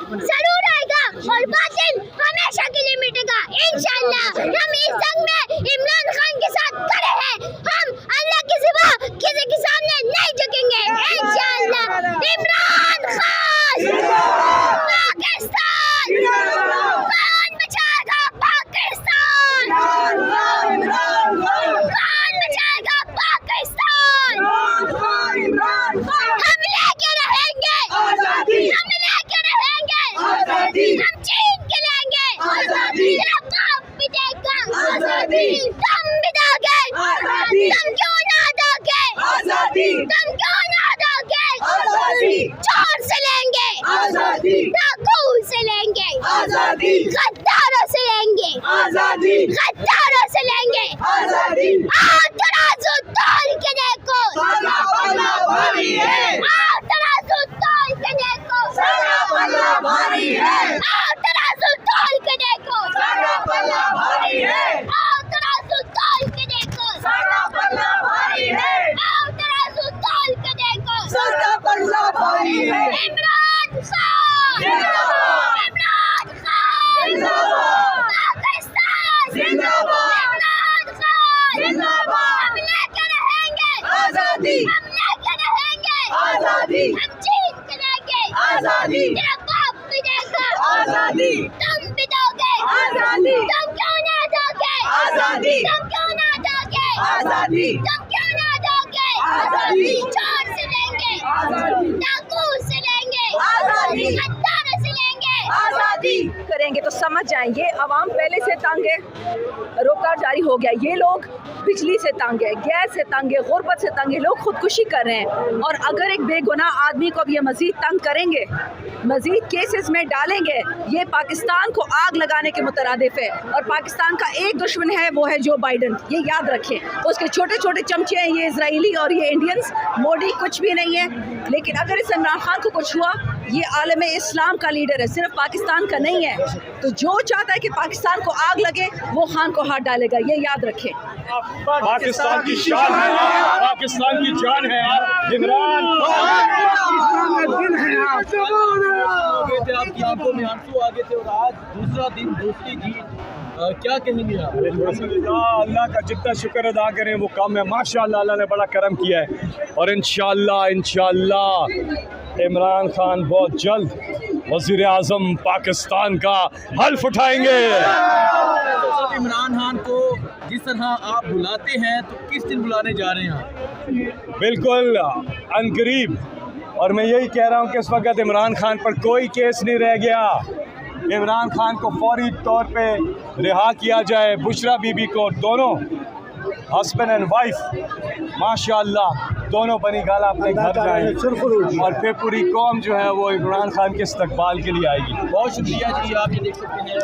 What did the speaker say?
जरूर आएगा और बातिल हमेशा के लिए मिटेगा इंशाअल्लाह। हम इस जंग में इमरान खान के साथ खड़े हैं, हम अल्लाह के सिवा किसी के सामने नहीं झुकेंगे इंशाअल्लाह। इमरान खान पाकिस्तान, कौन बचाएगा पाकिस्तान, कौन बचाएगा पाकिस्तान। हम लेके रहेंगे, हम लेके रहेंगे, हम छीन के लेंगे, तेरा बाप भी देगा, तुम भी दोगे, तुम क्यों ना दोगे, तुम क्यों ना दोगे। चोर से लेंगे, डाकू से लेंगे, गद्दारों से लेंगे, गद्दारों से लेंगे। आओ तराजू तोल के देखो, आओ तराजू तोल के देखो, आओ तराजू तोल के देखो, आओ तराजू तोल के देखो, आओ तराजू तोल के देखो। इमरान खान, इमरान खान, पाकिस्तान जिंदाबाद, इमरान खान हम लेके रहेंगे, हम लेके रहेंगे, हम जीत के रहेंगे, तेरा बाप भी देगा, तुम भी दोगे, तुम क्यों ना दोगे, तुम क्यों ना दोगे, तुम क्यों ना दोगे। चोर से लेंगे, डाकू से लेंगे, गद्दारों से लेंगे। करेंगे तो समझ जाएंगे अवाम पहले से तंग है, रोजगार जारी हो गया, ये लोग बिजली से तंग है, गैस से तंग है, गुर्बत से तंग है, लोग खुदकुशी कर रहे हैं। और अगर एक बेगुनाह आदमी को अब ये मजीद तंग करेंगे, मजीद केसेस में डालेंगे, ये पाकिस्तान को आग लगाने के मुतरादिफ है। और पाकिस्तान का एक दुश्मन है, वो है जो बाइडन, ये याद रखें। उसके छोटे छोटे चमचे हैं ये इजरायली और ये इंडियंस, मोदी कुछ भी नहीं है। लेकिन अगर इस इमरान खान को कुछ हुआ, ये आलम इस्लाम का लीडर है, सिर्फ पाकिस्तान का नहीं है। तो जो चाहता है कि पाकिस्तान को आग लगे, वो खान को हाथ डालेगा, ये याद रखें। पाकिस्तान की शान है, पाकिस्तान की जान है इमरान। आपकी आंखों में आंसू आ गए थे और आज दूसरा दिन, दूसरी जीत, क्या कहेंगे आप? अल्लाह का जितना शुक्र अदा करें वो कम है। माशाअल्लाह अल्लाह ने बड़ा करम किया है और इंशाअल्लाह इमरान खान बहुत जल्द वज़ीर आज़म पाकिस्तान का हल्फ उठाएंगे। इमरान खान को जिस तरह आप बुलाते हैं तो किस दिन बुलाने जा रहे हैं? बिल्कुल अनकरीब। और मैं यही कह रहा हूँ कि इस वक्त इमरान खान पर कोई केस नहीं रह गया। इमरान खान को फौरी तौर पे रिहा किया जाए। बुशरा बीबी को, दोनों हस्बैंड एंड वाइफ माशाअल्लाह दोनों बनी गाला अपने घर जाएं और फिर पूरी कौम जो है वो इमरान खान के इस्तकबाल के लिए आएगी। बहुत शुक्रिया जी, आप ये देख सकते हैं।